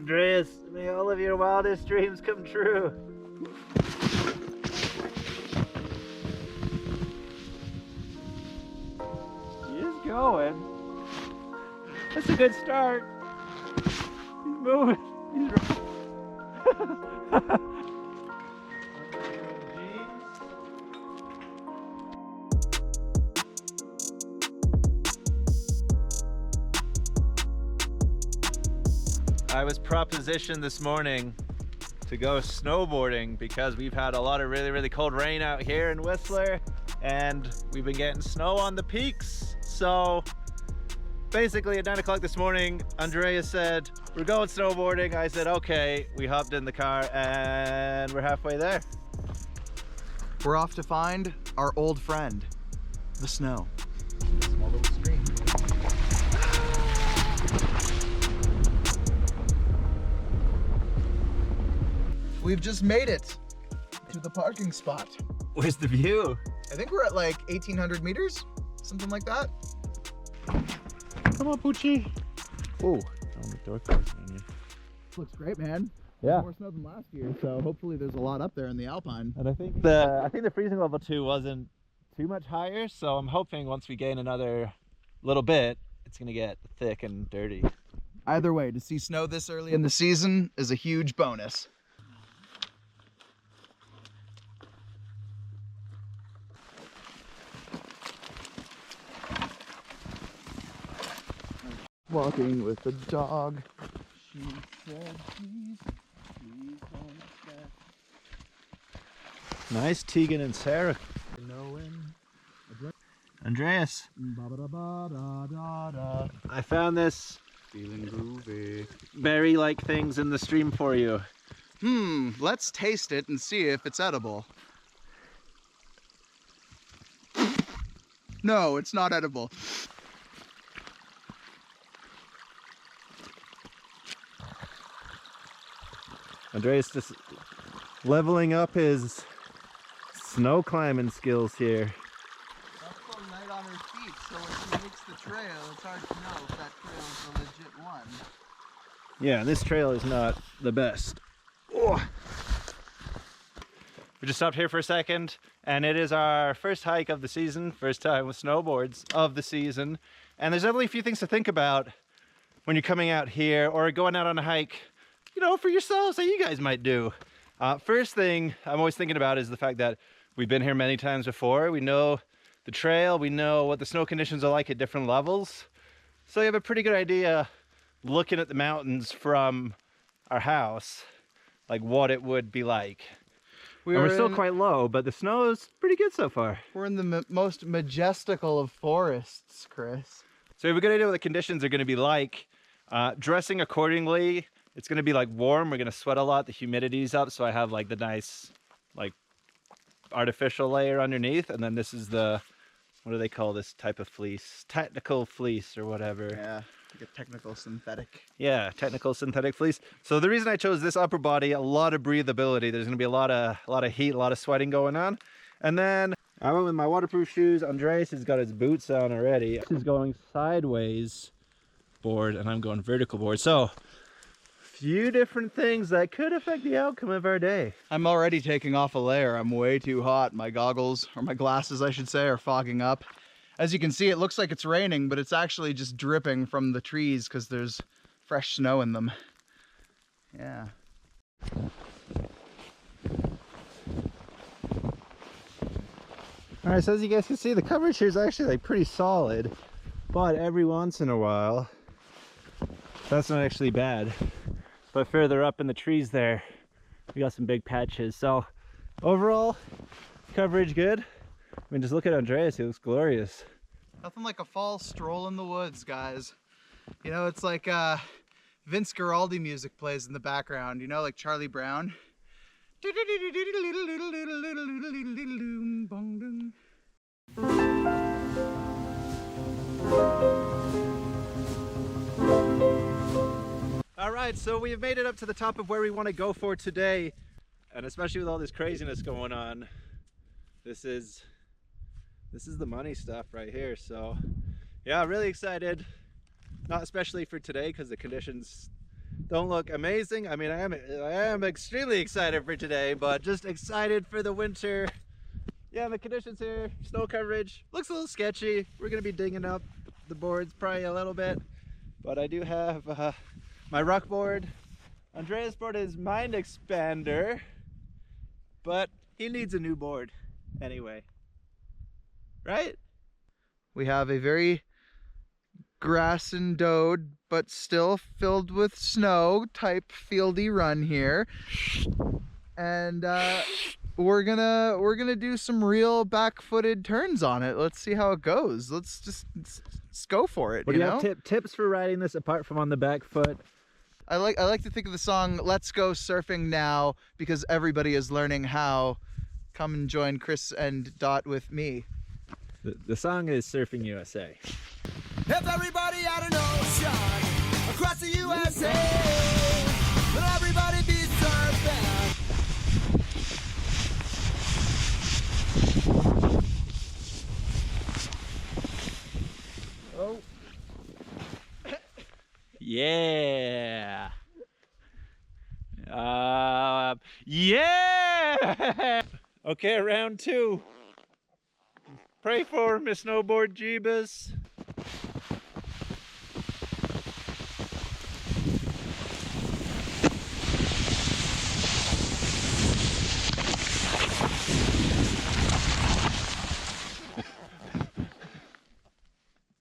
Andreas, may all of your wildest dreams come true. He is going. That's a good start. He's moving. He's right. I was propositioned this morning to go snowboarding because we've had a lot of really cold rain out here in Whistler and we've been getting snow on the peaks. So basically at 9 o'clock this morning, Andreas said, we're going snowboarding. I said, okay. We hopped in the car and we're halfway there. We're off to find our old friend, the snow. Small little stream. We've just made it to the parking spot. Where's the view? I think we're at like 1,800 meters, something like that. Come on, Poochie. Oh, the door closing on you. Looks great, man. Yeah. More snow than last year, so hopefully there's a lot up there in the Alpine. And I think the freezing level too wasn't too much higher, so I'm hoping once we gain another little bit, it's gonna get thick and dirty. Either way, to see snow this early in the season is a huge bonus. Walking with the dog. She said, please don't step. Nice, Tegan and Sarah. Andreas, I found this Feeling groovy. berry-like things in the stream for you. Let's taste it and see if it's edible. No, it's not edible. Andreas just leveling up his snow climbing skills here. That's so light on her feet, so when she makes the trail, it's hard to know if that trail is the legit one. Yeah, this trail is not the best. Oh. We just stopped here for a second, and it is our first hike of the season, first time with snowboards of the season. And there's definitely a few things to think about when you're coming out here or going out on a hike, you know, for yourselves that you guys might do. First thing I'm always thinking about is the fact that we've been here many times before. We know the trail, we know what the snow conditions are like at different levels. So you have a pretty good idea looking at the mountains from our house, like what it would be like. We're still quite low, but the snow is pretty good so far. We're in the most majestical of forests, Chris. So we have a good idea what the conditions are going to be like. Dressing accordingly. It's going to be like warm. We're going to sweat a lot. The humidity's up, so I have like the nice like artificial layer underneath, and then this is the, what do they call this type of fleece? Technical fleece or whatever. Yeah, like a technical synthetic. Yeah, technical synthetic fleece. So the reason I chose this upper body, a lot of breathability. There's going to be a lot of heat, a lot of sweating going on. And then I went with my waterproof shoes. Andreas has got his boots on already. This is going sideways board, and I'm going vertical board. So few different things that could affect the outcome of our day. I'm already taking off a layer. I'm way too hot. My goggles, or my glasses I should say, are fogging up. As you can see, it looks like it's raining, but it's actually just dripping from the trees because there's fresh snow in them. Yeah. All right, so as you guys can see, the coverage here is actually like pretty solid, but every once in a while, that's not actually bad. But further up in the trees there, we got some big patches. So overall, coverage good. I mean, just look at Andreas, he looks glorious. Nothing like a fall stroll in the woods, guys. You know, it's like Vince Guaraldi music plays in the background, you know, like Charlie Brown. All right, so we have made it up to the top of where we want to go for today. And especially with all this craziness going on, this is the money stuff right here. So yeah, really excited. Not especially for today because the conditions don't look amazing. I mean, I am extremely excited for today, but just excited for the winter. Yeah, the conditions here, snow coverage, looks a little sketchy. We're gonna be digging up the boards probably a little bit, but I do have my rock board. Andreas' board is Mind Expander, but he needs a new board anyway, right? We have a very grass endowed but still filled with snow type fieldy run here, and we're gonna do some real back-footed turns on it. Let's see how it goes. Let's go for it. What do you have tips for riding this apart from on the back foot? I like to think of the song "Let's Go Surfing Now" because everybody is learning how. Come and join Chris and Dot with me. The song is Surfing USA. If everybody had an ocean across the USA, let everybody be surfing. Oh. Yeah. Yeah. Okay, round two. Pray for me, Snowboard Jeebus.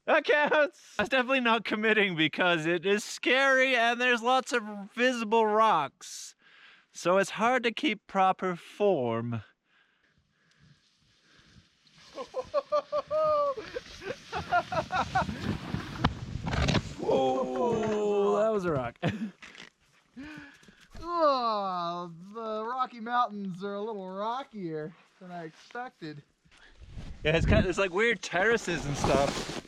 That counts! That's definitely not committing because it is scary and there's lots of visible rocks. So it's hard to keep proper form. Oh, that was a rock. Oh, the Rocky Mountains are a little rockier than I expected. Yeah, it's like weird terraces and stuff.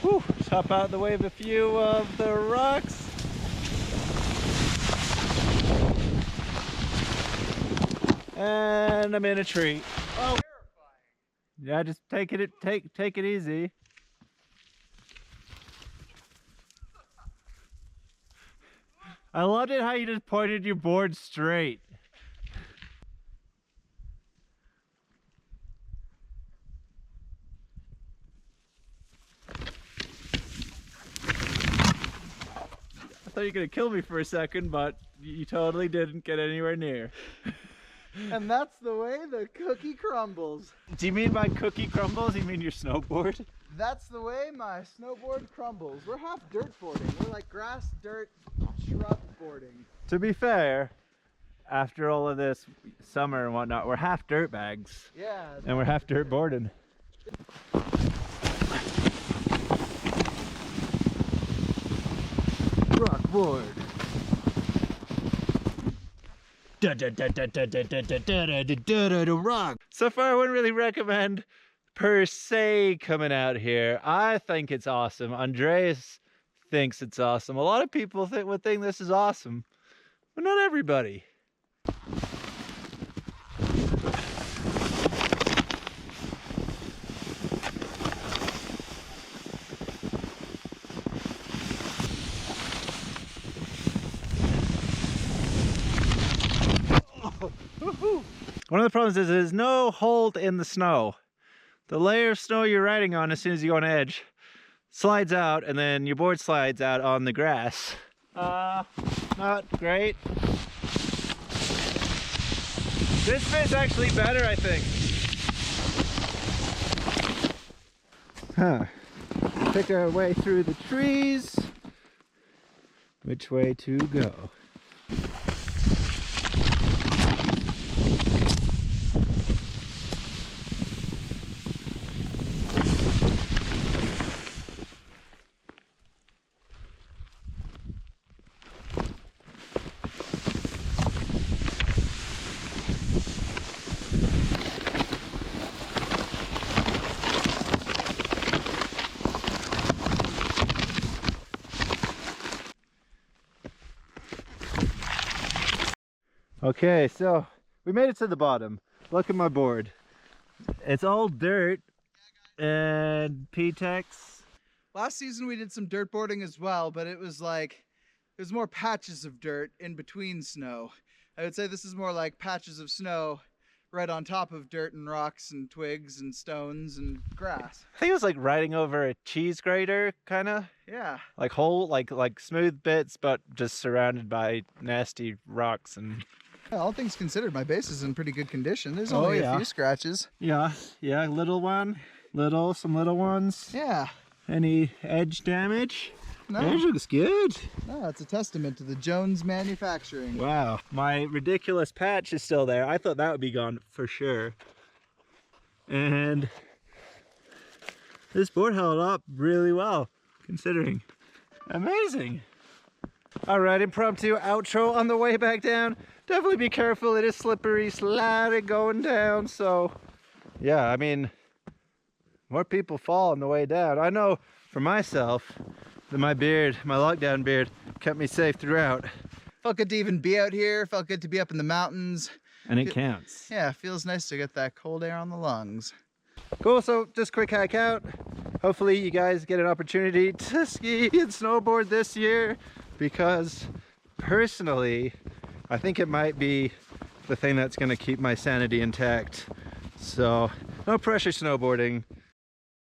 Whew, just hop out of the way of a few of the rocks. And I'm in a tree. Oh, yeah, just take it easy. I loved it how you just pointed your board straight. I thought you were gonna kill me for a second, but you totally didn't get anywhere near. And that's the way the cookie crumbles. Do you mean by cookie crumbles, you mean your snowboard? That's the way my snowboard crumbles. We're half dirt boarding. We're like grass, dirt, shrub boarding. To be fair, after all of this summer and whatnot, we're half dirt bags. Yeah. And we're half dirt boarding. rock board. Rock. So far, I wouldn't really recommend per se coming out here. I think it's awesome. Andreas thinks it's awesome. A lot of people would think this is awesome, but not everybody. One of the problems is there's no hold in the snow. The layer of snow you're riding on as soon as you go on edge slides out, and then your board slides out on the grass. Not great. This fit's actually better, I think. Huh. Pick our way through the trees. Which way to go? Okay, so we made it to the bottom. Look at my board. It's all dirt and P-Tex. Last season we did some dirt boarding as well, but it was more patches of dirt in between snow. I would say this is more like patches of snow right on top of dirt and rocks and twigs and stones and grass. I think it was like riding over a cheese grater, kind of. Yeah. Like whole, like smooth bits, but just surrounded by nasty rocks and... All things considered, my base is in pretty good condition. There's Oh, only a yeah. few scratches. Yeah, some little ones. Yeah. Any edge damage? No, Edge looks good. no, it's a testament to the Jones manufacturing. Wow, my ridiculous patch is still there. I thought that would be gone for sure. And this board held up really well, considering. Amazing. All right, impromptu outro on the way back down. Definitely be careful, it is slippery, sliding going down. So yeah, I mean, more people fall on the way down. I know for myself that my lockdown beard kept me safe throughout. Felt good to even be out here. Felt good to be up in the mountains. And it counts. Yeah, it feels nice to get that cold air on the lungs. Cool, so just quick hike out. Hopefully you guys get an opportunity to ski and snowboard this year, because personally, I think it might be the thing that's gonna keep my sanity intact. So no pressure snowboarding.